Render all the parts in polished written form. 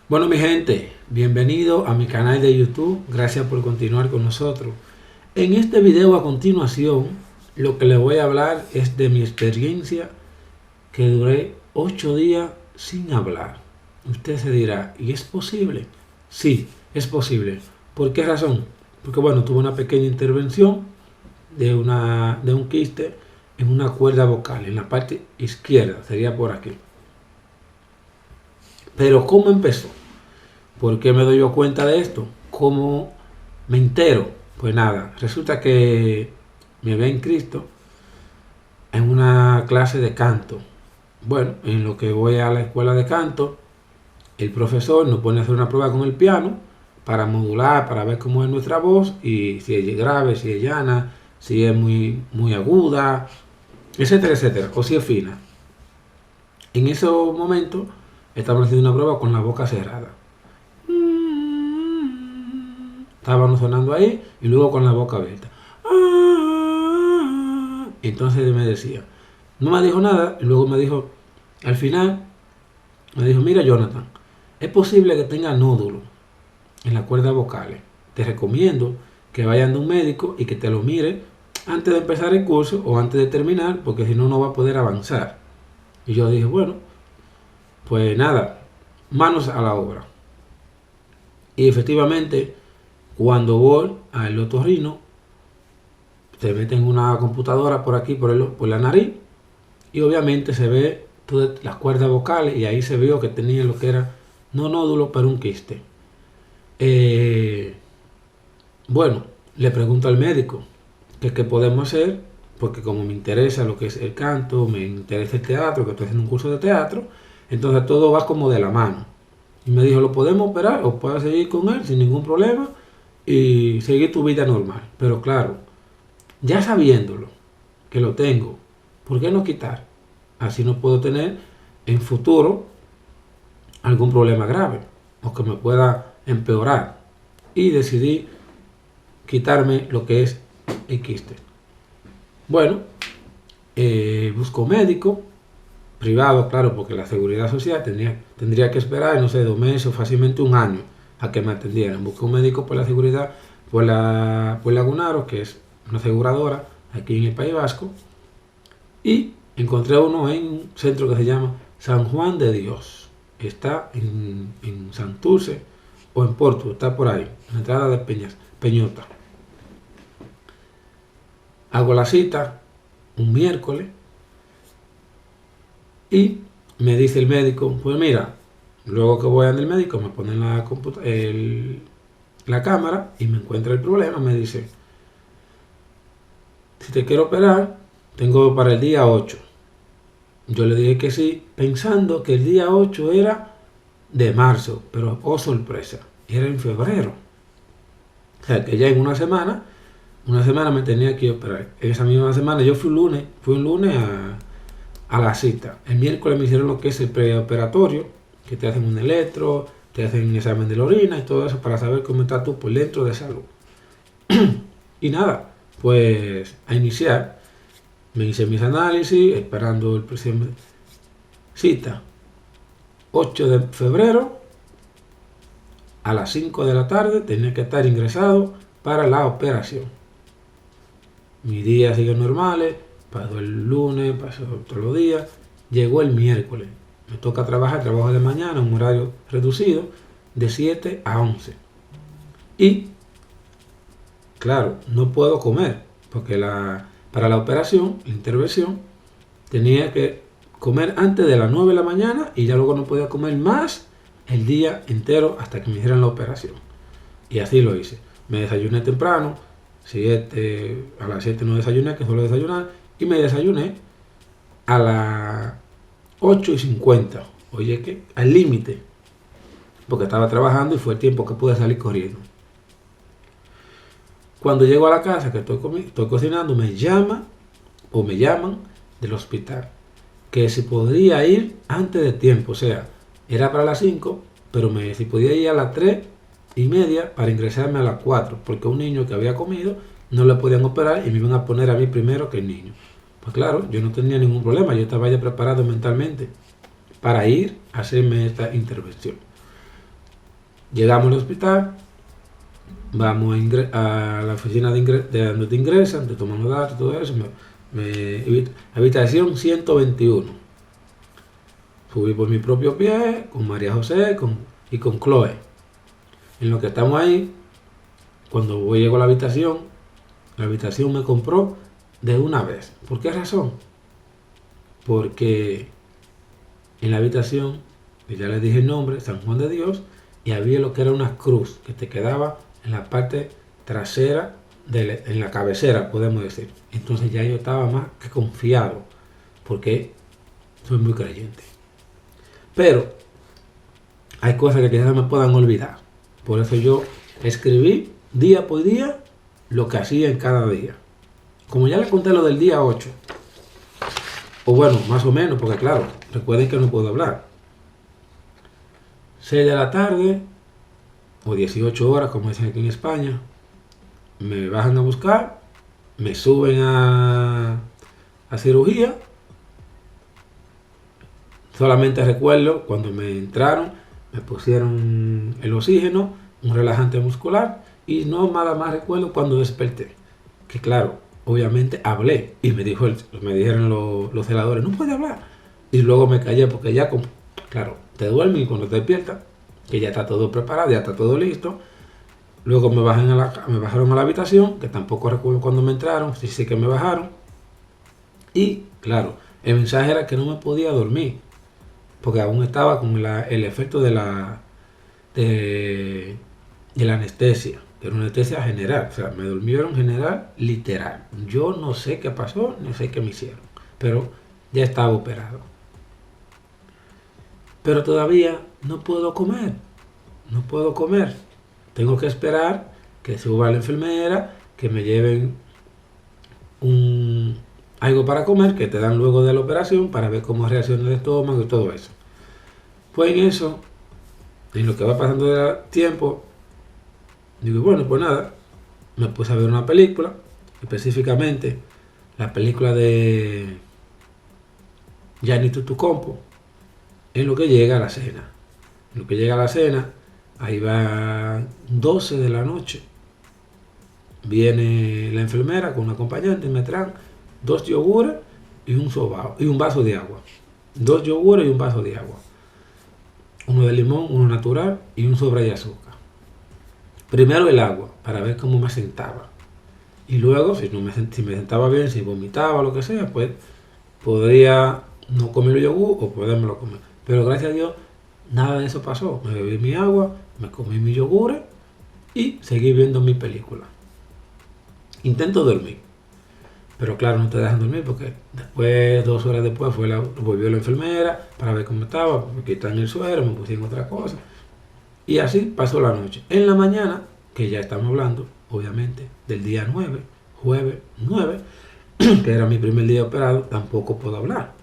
Bueno, mi gente, bienvenido a mi canal de YouTube. Gracias por continuar con nosotros. En este video a continuación, lo que les voy a hablar es de mi experiencia que duré 8 días sin hablar. Usted se dirá, ¿y es posible? Sí, es posible. ¿Por qué razón? Porque bueno, tuve una pequeña intervención de un quiste en una cuerda vocal, en la parte izquierda, sería por aquí. Pero ¿cómo empezó? ¿Por qué me doy yo cuenta de esto? ¿Cómo me entero? Pues nada, resulta que me ve en Cristo en una clase de canto. Bueno, en lo que voy a la escuela de canto, el profesor nos pone a hacer una prueba con el piano para modular, para ver cómo es nuestra voz y si es grave, si es llana, si es muy aguda, etcétera, etcétera, o si es fina. En ese momento estamos haciendo una prueba con la boca cerrada. Estábamos sonando ahí y luego con la boca abierta. Entonces me decía, no me dijo nada y luego me dijo, al final, me dijo, mira Jonathan, es posible que tenga nódulos en las cuerdas vocales. Te recomiendo que vayan de un médico y que te lo mire antes de empezar el curso o antes de terminar, porque si no, no va a poder avanzar. Y yo dije, bueno, pues nada, manos a la obra. Y efectivamente, cuando voy al otorrino, se mete en una computadora por aquí, por la nariz, y obviamente se ve todas las cuerdas vocales, y ahí se vio que tenía lo que era, no nódulo, pero un quiste. Bueno, le pregunto al médico que qué podemos hacer, porque como me interesa lo que es el canto, me interesa el teatro, que estoy haciendo un curso de teatro, entonces todo va como de la mano. Y me dijo, lo podemos operar o puedes seguir con él sin ningún problema y seguir tu vida normal. Pero claro, ya sabiéndolo, que lo tengo, ¿por qué no quitar? Así no puedo tener en futuro algún problema grave o que me pueda empeorar. Y decidí quitarme lo que es el quiste. Bueno, busco médico privado, claro, porque la seguridad social tendría que esperar, no sé, 2 meses o fácilmente un año a que me atendieran. Busqué un médico por la seguridad, por Lagunaro, que es una aseguradora aquí en el País Vasco, y encontré uno en un centro que se llama San Juan de Dios. Está en Santurce o en Porto, está por ahí, en la entrada de Peñota. Hago la cita un miércoles y me dice el médico, pues mira, luego que voy al médico me ponen la cámara y me encuentra el problema, me dice, si te quiero operar, tengo para el día 8. Yo le dije que sí, pensando que el día 8 era de marzo, pero oh sorpresa, era en febrero. O sea, que ya en una semana me tenía que operar. En esa misma semana yo fui un lunes a la cita. El miércoles me hicieron lo que es el preoperatorio, que te hacen un electro, te hacen un examen de la orina y todo eso para saber cómo estás tú por dentro de salud. Y nada, pues a iniciar. Me hice mis análisis, esperando el próximo cita. 8 de febrero, a las 5 de la tarde, tenía que estar ingresado para la operación. Mis días siguen normales, pasó el lunes, pasó todos los días, llegó el miércoles. Me toca trabajo de mañana, un horario reducido, de 7 a 11. Y, claro, no puedo comer, porque para la operación, la intervención, tenía que comer antes de las 9 de la mañana y ya luego no podía comer más el día entero hasta que me hicieran la operación. Y así lo hice. Me desayuné temprano, a las 7 no desayuné, que suelo desayunar, y me desayuné a las 8:50. Oye, que al límite, porque estaba trabajando y fue el tiempo que pude salir corriendo. Cuando llego a la casa, que estoy cocinando, me llaman del hospital que si podría ir antes de tiempo, o sea, era para las 5, pero si podía ir a las 3:30 para ingresarme a las 4, porque un niño que había comido no le podían operar y me iban a poner a mí primero que el niño. Pues claro, yo no tenía ningún problema, yo estaba ya preparado mentalmente para ir a hacerme esta intervención. Llegamos al hospital, vamos a la oficina de donde te ingresan, te toman los datos, todo eso. Habitación 121. Subí por mi propio pie, con María José y con Chloe. En lo que estamos ahí, cuando llego a la habitación me compró de una vez. ¿Por qué razón? Porque en la habitación, ya les dije el nombre, San Juan de Dios, y había lo que era una cruz que te quedaba en la parte trasera, en la cabecera, podemos decir. Entonces ya yo estaba más que confiado, porque soy muy creyente. Pero hay cosas que quizás me puedan olvidar. Por eso yo escribí día por día lo que hacía en cada día. Como ya les conté lo del día 8, o bueno, más o menos, porque claro, recuerden que no puedo hablar. 6 de la tarde, o 18 horas, como dicen aquí en España, me bajan a buscar, me suben a cirugía. Solamente recuerdo cuando me entraron, me pusieron el oxígeno, un relajante muscular, y no nada más recuerdo cuando desperté. Que claro, obviamente hablé y me dijeron los celadores, no puede hablar. Y luego me callé porque ya, claro, te duermes y cuando te despiertas, que ya está todo preparado, ya está todo listo. Luego me bajaron a la habitación, que tampoco recuerdo cuando me entraron, sí que me bajaron. Y claro, el mensaje era que no me podía dormir, porque aún estaba con el efecto de la anestesia, que era una anestesia general. O sea, me durmieron general, literal. Yo no sé qué pasó, no sé qué me hicieron, pero ya estaba operado. Pero todavía no puedo comer, no puedo comer. Tengo que esperar que suba la enfermera, que me lleven algo para comer, que te dan luego de la operación, para ver cómo reacciona el estómago y todo eso. Pues en eso, en lo que va pasando el tiempo, digo, bueno, pues nada, me puse a ver una película, específicamente la película de Gianni Tutucompo, en lo que llega a la cena. En lo que llega a la cena, ahí va 12 de la noche. Viene la enfermera con un acompañante y me traen 2 yogures y un sobao y un vaso de agua. 2 yogures y un vaso de agua. Uno de limón, uno natural y un sobre de azúcar. Primero el agua, para ver cómo me sentaba. Y luego, si me sentaba bien, si vomitaba o lo que sea, pues podría no comer el yogur o podérmelo comer. Pero gracias a Dios, nada de eso pasó. Me bebí mi agua, me comí mi yogur y seguí viendo mi película. Intento dormir, pero claro, no te dejan dormir porque después, 2 horas después, volvió la enfermera para ver cómo estaba, me quitan el suero, me pusieron otra cosa. Y así pasó la noche. En la mañana, que ya estamos hablando, obviamente, del día 9, jueves 9, que era mi primer día operado, tampoco puedo hablar.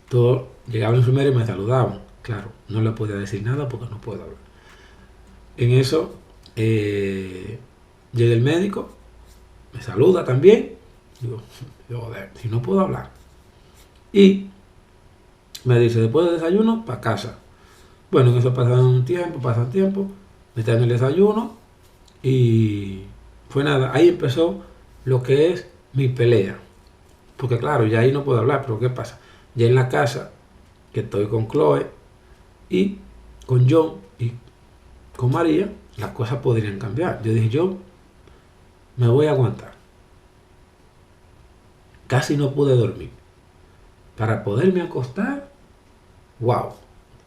Todo, llegaba la enfermera y me saludaban. Claro, no le podía decir nada porque no puedo hablar. En eso, llega el médico, me saluda también. Digo, joder, si no puedo hablar. Y me dice, después del desayuno, para casa. Bueno, en eso pasan tiempo, me traen el desayuno y fue nada. Ahí empezó lo que es mi pelea. Porque claro, ya ahí no puedo hablar, pero ¿qué pasa? Ya en la casa, que estoy con Chloe y con John y con María, las cosas podrían cambiar. Yo dije, yo me voy a aguantar. Casi no pude dormir. Para poderme acostar, wow,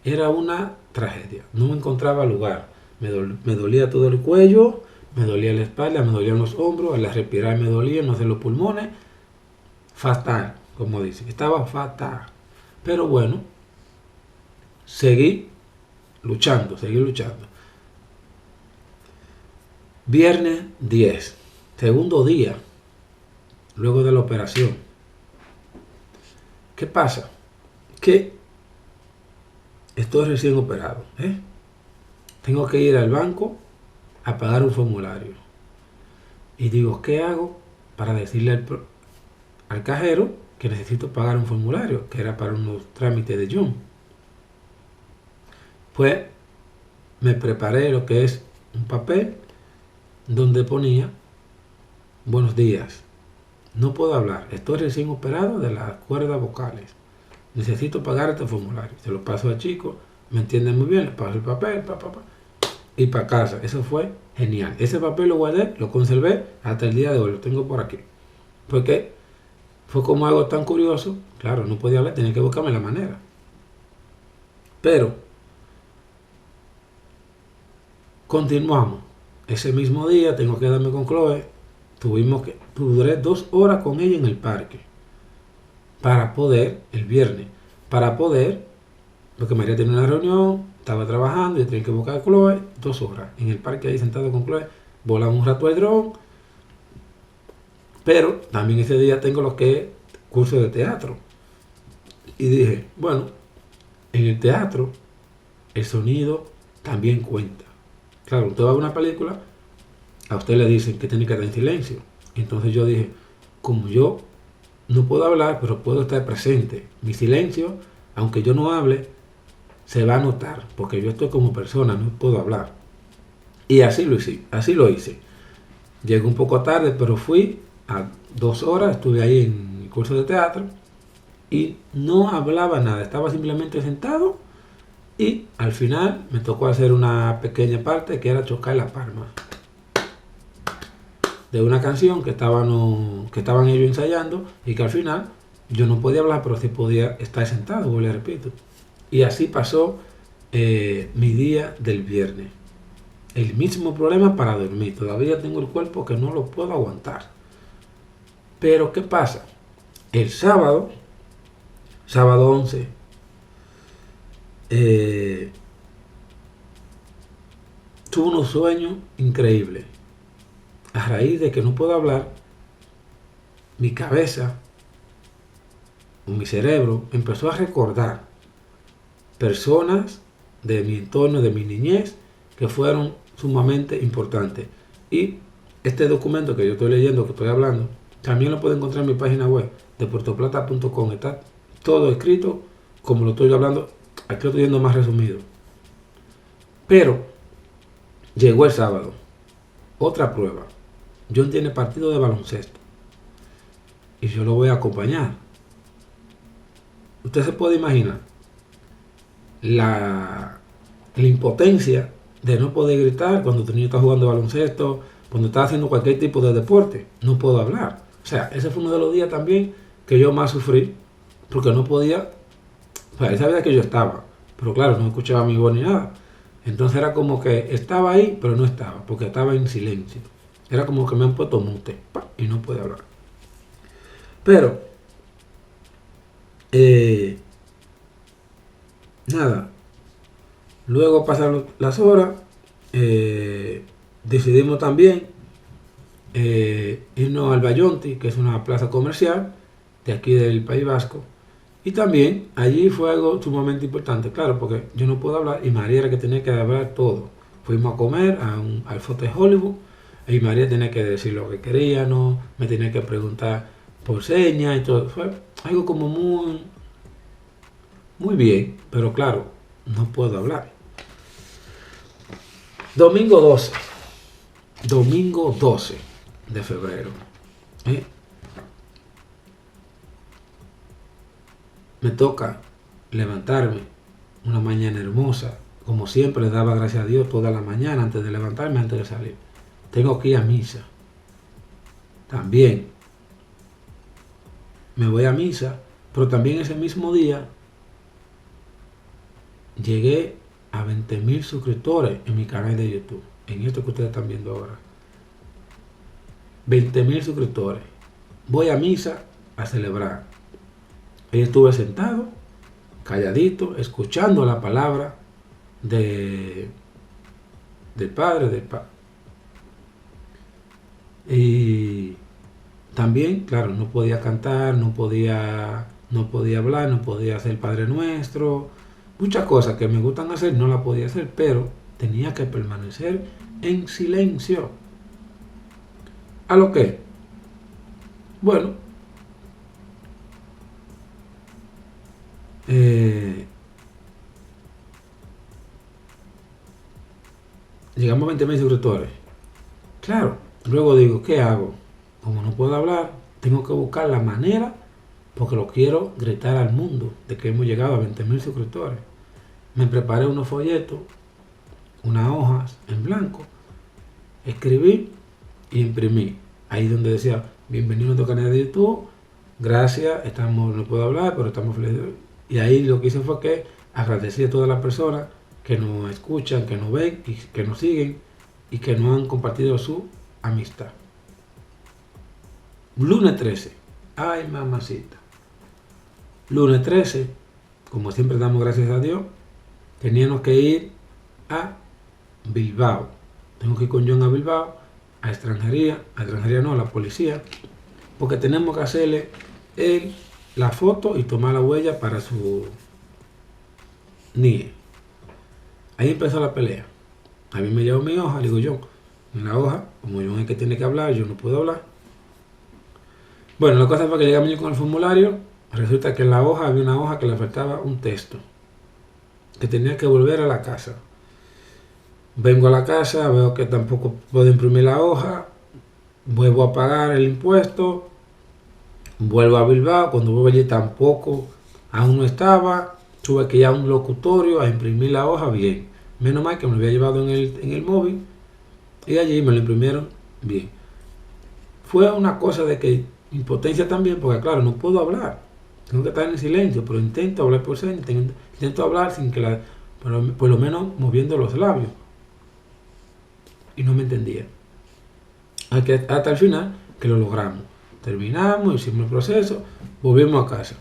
era una tragedia. No me encontraba lugar. Me dolía todo el cuello, me dolía la espalda, me dolían los hombros, al respirar me dolía, no sé, los pulmones. Fatal, como dicen. Estaba fatal. Pero bueno, seguí luchando. Viernes 10, segundo día, luego de la operación. ¿Qué pasa? Que estoy recién operado, Tengo que ir al banco a pagar un formulario. Y digo, ¿qué hago para decirle al cajero que necesito pagar un formulario, que era para unos trámites de John? Pues me preparé lo que es un papel donde ponía: buenos días, no puedo hablar, estoy recién operado de las cuerdas vocales, necesito pagar este formulario. Se lo paso al chico, me entiende muy bien, le paso el papel, y para casa. Eso fue genial. Ese papel lo guardé, lo conservé hasta el día de hoy, lo tengo por aquí. Porque fue como algo tan curioso, claro, no podía hablar, tenía que buscarme la manera. Pero continuamos. Ese mismo día tengo que darme con Chloe. Duré 2 horas con ella en el parque. El viernes, para poder, porque María tenía una reunión, estaba trabajando y tenía que buscar a Chloe. 2 horas en el parque ahí sentado con Chloe. Volamos un rato el dron. Pero también ese día tengo lo que es curso de teatro. Y dije, bueno, en el teatro el sonido también cuenta. Claro, usted va a ver una película, a usted le dicen que tiene que estar en silencio. Entonces yo dije, como yo no puedo hablar, pero puedo estar presente, mi silencio, aunque yo no hable, se va a notar, porque yo estoy como persona, no puedo hablar. Y así lo hice. Llegué un poco tarde, pero fui a 2 horas, estuve ahí en el curso de teatro y no hablaba nada, estaba simplemente sentado y al final me tocó hacer una pequeña parte que era chocar la palma de una canción que estaban ellos ensayando y que al final yo no podía hablar, pero sí podía estar sentado, le repito. Y así pasó mi día del viernes. El mismo problema para dormir. Todavía tengo el cuerpo que no lo puedo aguantar. Pero ¿qué pasa? El sábado 11, tuve unos sueños increíbles. A raíz de que no puedo hablar, mi cabeza, mi cerebro empezó a recordar personas de mi entorno, de mi niñez, que fueron sumamente importantes. Y este documento que yo estoy leyendo, que estoy hablando, también lo pueden encontrar en mi página web de puertoplata.com. Está todo escrito como lo estoy hablando. Aquí lo estoy viendo más resumido. Pero llegó el sábado. Otra prueba. John tiene partido de baloncesto. Y yo lo voy a acompañar. Usted se puede imaginar la impotencia de no poder gritar cuando tu niño está jugando baloncesto, cuando está haciendo cualquier tipo de deporte. No puedo hablar. O sea, ese fue uno de los días también que yo más sufrí, porque no podía. O sea, él sabía que yo estaba, pero claro, no escuchaba mi voz ni nada. Entonces era como que estaba ahí, pero no estaba, porque estaba en silencio. Era como que me han puesto mute y no puede hablar. Pero, nada, luego pasaron las horas, decidimos también irnos al Bayonti, que es una plaza comercial de aquí del País Vasco. Y también allí fue algo sumamente importante, claro, porque yo no puedo hablar y María era que tenía que hablar todo. Fuimos a comer al Foto de Hollywood y María tenía que decir lo que quería, no me tenía que preguntar por señas y todo. Fue algo como muy bien, pero claro, no puedo hablar. Domingo 12 de febrero. Me toca levantarme una mañana hermosa. Como siempre, le daba gracias a Dios toda la mañana antes de levantarme, antes de salir. Tengo que ir a misa. También me voy a misa, pero también ese mismo día llegué a 20,000 suscriptores en mi canal de YouTube. En esto que ustedes están viendo ahora. 20,000 suscriptores. Voy a misa a celebrar. Ahí estuve sentado, calladito, escuchando la palabra del Padre, y también, claro, no podía cantar, no podía hablar, no podía hacer Padre Nuestro, muchas cosas que me gustan hacer no las podía hacer, pero tenía que permanecer en silencio. ¿A lo que? Bueno, llegamos a 20.000 suscriptores. Claro, luego digo, ¿qué hago? Como no puedo hablar, tengo que buscar la manera, porque lo quiero gritar al mundo de que hemos llegado a 20.000 suscriptores. Me preparé unos folletos, unas hojas en blanco, escribí y imprimí. Ahí donde decía, bienvenido a nuestro canal de YouTube, gracias, no puedo hablar, pero estamos felices. Y ahí lo que hice fue que agradecí a todas las personas que nos escuchan, que nos ven y que nos siguen y que nos han compartido su amistad. Lunes 13. Ay, mamacita. Lunes 13, como siempre damos gracias a Dios, teníamos que ir a Bilbao. Tengo que ir con John a Bilbao, a extranjería no, a la policía, porque tenemos que hacerle la foto y tomar la huella para su NIE. Ahí empezó la pelea. A mí me llevó mi hoja, digo yo, en la hoja, como yo es el que tiene que hablar, yo no puedo hablar. Bueno, la cosa fue que llegamos yo con el formulario, resulta que en la hoja había una hoja que le faltaba un texto, que tenía que volver a la casa. Vengo a la casa, veo que tampoco puedo imprimir la hoja, vuelvo a pagar el impuesto, vuelvo a Bilbao, cuando vuelvo allí tampoco, aún no estaba, tuve que ir a un locutorio a imprimir la hoja bien. Menos mal que me lo había llevado en el móvil y allí me lo imprimieron bien. Fue una cosa de que impotencia también, porque claro, no puedo hablar, tengo que estar en silencio, pero intento hablar por señas, intento hablar sin que por lo menos moviendo los labios. Y no me entendía. Hasta el final que lo logramos. Terminamos, hicimos el proceso, volvimos a casa.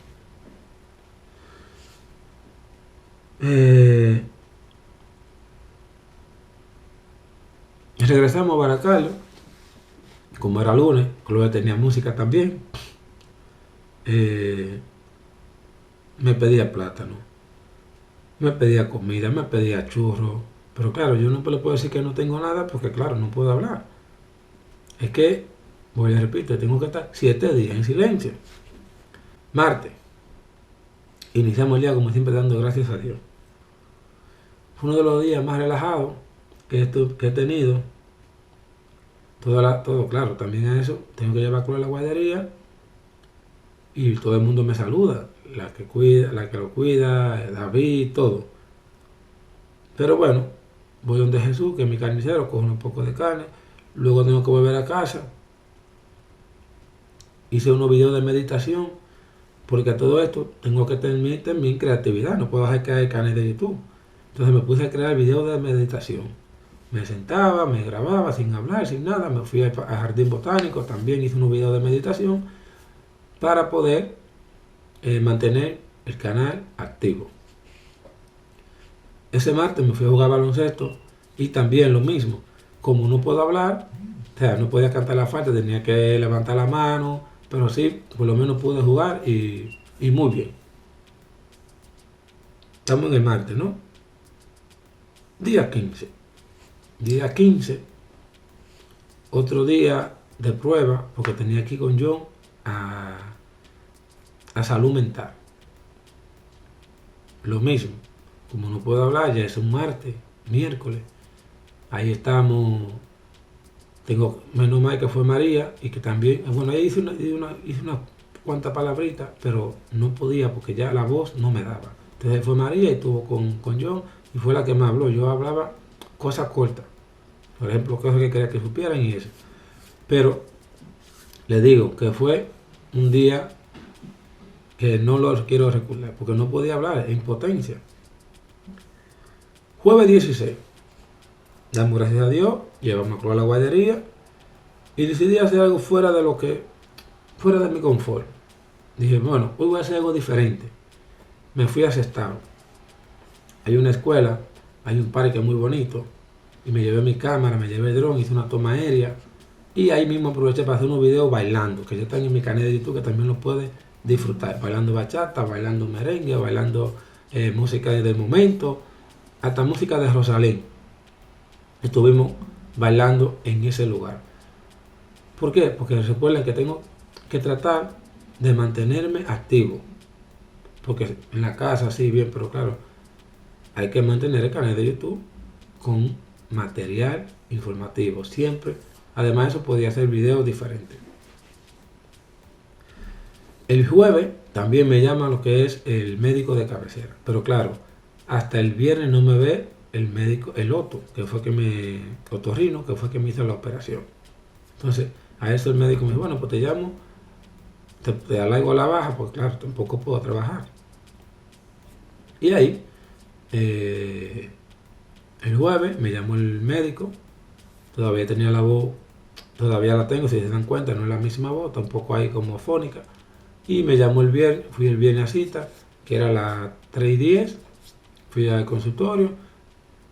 Regresamos a Baracaldo, como era lunes, Chloe tenía música también. Me pedía plátano, me pedía comida, me pedía churros, pero claro, yo no le puedo decir que no tengo nada porque claro, no puedo hablar. Es que, voy a repetir, tengo que estar 7 días en silencio. Martes, iniciamos el día como siempre dando gracias a Dios. Fue uno de los días más relajados que he tenido. Todo claro, también a eso tengo que llevar a la guardería y todo el mundo me saluda, la que lo cuida, David, todo. Pero bueno, voy donde Jesús, que es mi carnicero, cojo un poco de carne, luego tengo que volver a casa. Hice unos videos de meditación, porque a todo esto tengo que tener también creatividad, no puedo dejar caer el canal de YouTube. Entonces me puse a crear videos de meditación. Me sentaba, me grababa sin hablar, sin nada, me fui a Jardín Botánico, también hice unos videos de meditación para poder mantener el canal activo. Ese martes me fui a jugar baloncesto y también lo mismo, como no puedo hablar, o sea, no podía cantar la falta, tenía que levantar la mano, pero sí, por lo menos pude jugar y muy bien. Estamos en el martes, ¿no? Día 15, otro día de prueba, porque tenía que ir con John a salud mental. Lo mismo, como no puedo hablar, ya es un martes, miércoles, ahí estamos. Menos mal que fue María y que también, bueno, ahí hice unas cuantas palabritas, pero no podía porque ya la voz no me daba. Entonces fue María y estuvo con John y fue la que me habló. Yo hablaba cosas cortas, por ejemplo, cosas que quería que supieran y eso. Pero les digo que fue un día que no lo quiero recordar porque no podía hablar, es impotencia. Jueves 16, damos gracias a Dios, llevamos a la guardería y decidí hacer algo fuera de mi confort. Dije, bueno, hoy voy a hacer algo diferente. Me fui a Sestao. Hay una escuela, hay un parque muy bonito y me llevé mi cámara, me llevé el dron, hice una toma aérea y ahí mismo aproveché para hacer unos videos bailando, que ya están en mi canal de YouTube, que también lo puedes disfrutar, bailando bachata, bailando merengue, bailando música del momento, hasta música de Rosalén. Estuvimos bailando en ese lugar. ¿Por qué? Porque recuerden que tengo que tratar de mantenerme activo, porque en la casa sí bien, pero claro, hay que mantener el canal de YouTube con material informativo, siempre. Además, eso podía hacer videos diferentes. El jueves también me llama lo que es el médico de cabecera. Pero claro, hasta el viernes no me ve el médico, el otorrino, que fue que me hizo la operación. Entonces, a eso el médico me dijo, bueno, pues te llamo, te alargo la baja, pues claro, tampoco puedo trabajar. Y ahí, el jueves me llamó el médico, todavía tenía la voz, todavía la tengo, si se dan cuenta, no es la misma voz, tampoco hay como fónica. Y me llamó el viernes, fui el viernes a cita, que era las 3:10, fui al consultorio,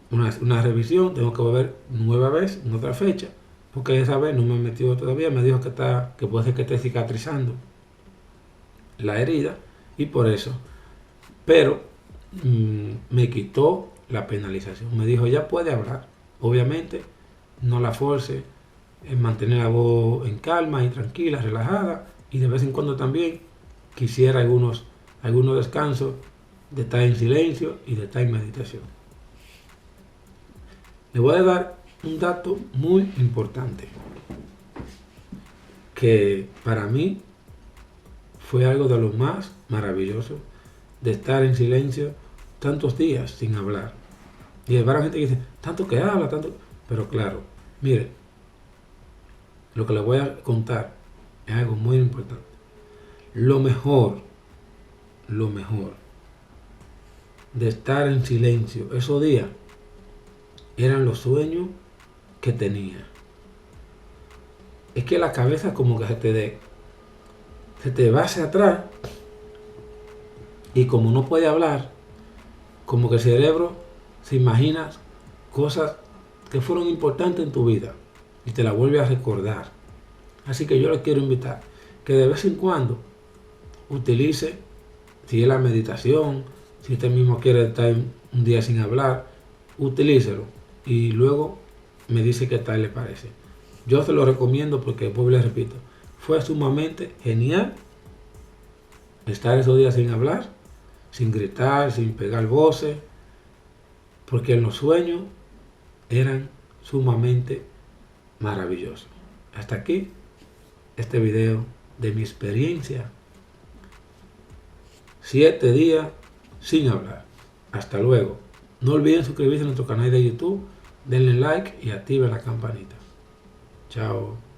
una revisión, tengo que volver nueva vez, en otra fecha, porque esa vez no me metió todavía, me dijo que puede ser que esté cicatrizando la herida, y por eso. Pero me quitó la penalización, me dijo ya puede hablar, obviamente no la force, mantener la voz en calma y tranquila, relajada, y de vez en cuando también quisiera algunos descansos de estar en silencio y de estar en meditación. Le voy a dar un dato muy importante que para mí fue algo de lo más maravilloso, de estar en silencio tantos días sin hablar. Y hay varias gente que dice, tanto que habla, tanto. Pero claro, mire, lo que le voy a contar es algo muy importante. Lo mejor de estar en silencio esos días eran los sueños que tenía. Es que la cabeza como que se te va hacia atrás, y como no puede hablar, como que el cerebro se imagina cosas que fueron importantes en tu vida y te las vuelve a recordar. Así que yo le quiero invitar que de vez en cuando utilice, si es la meditación, si usted mismo quiere estar un día sin hablar, utilícelo y luego me dice qué tal le parece. Yo se lo recomiendo porque, pues les repito, fue sumamente genial estar esos días sin hablar, sin gritar, sin pegar voces, porque en los sueños eran sumamente maravillosos. Hasta aquí este video de mi experiencia. 7 días sin hablar. Hasta luego. No olviden suscribirse a nuestro canal de YouTube, denle like y activen la campanita. Chao.